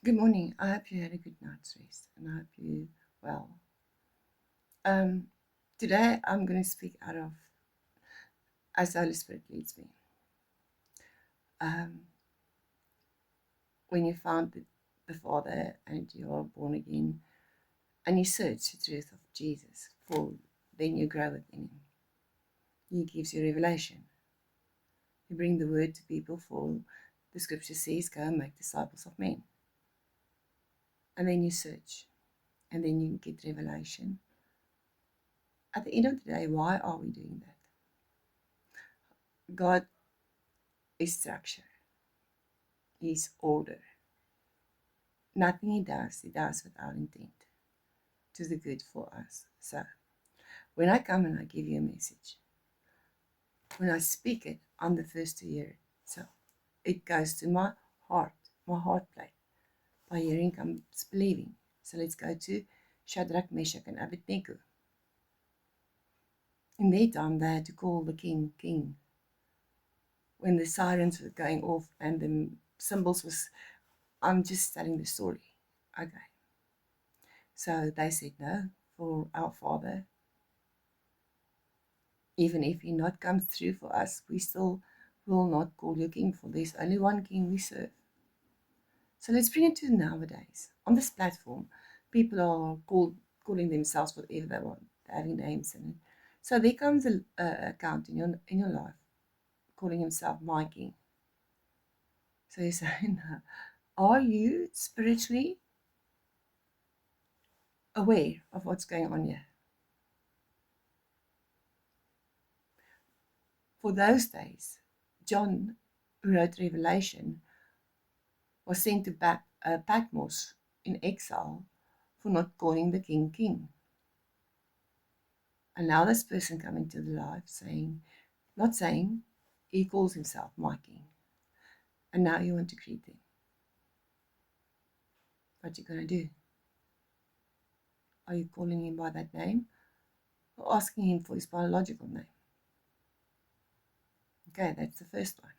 Good morning. I hope you had a good night's rest and I hope you well. Um, Today I'm going to speak out of as the Holy Spirit leads me. Um, when you found the Father and you are born again and you search the truth of Jesus, for then you grow within Him. He gives you revelation. You bring the word to people, for the Scripture says, "Go and make disciples of men." And then you search, and then you get revelation. At the end of the day, why are we doing that? God is structure. His order. Nothing He does without intent to the good for us. So, when I come and I give you a message, when I speak it, I'm the first to hear it. So, it goes to my heart plate. By hearing comes believing. So, let's go to Shadrach, Meshach, and Abednego. In their time, they had to call the king. When the sirens were going off and the symbols was, I'm just telling the story. Okay. So they said no for our Father. Even if He not comes through for us, we still will not call you King, for there's only one King we serve. So let's bring it to nowadays. On this platform, people are calling themselves whatever they want, having names in it. So there comes a account in your life calling himself my King. So you're saying, are you spiritually aware of what's going on here? For those days, John, who wrote Revelation, was sent to Patmos in exile for not calling the king king. And now this person coming to the life saying, not saying, he calls himself my king. And now you want to greet him. What you going to do? Are you calling him by that name or asking him for his biological name? Okay, that's the first one.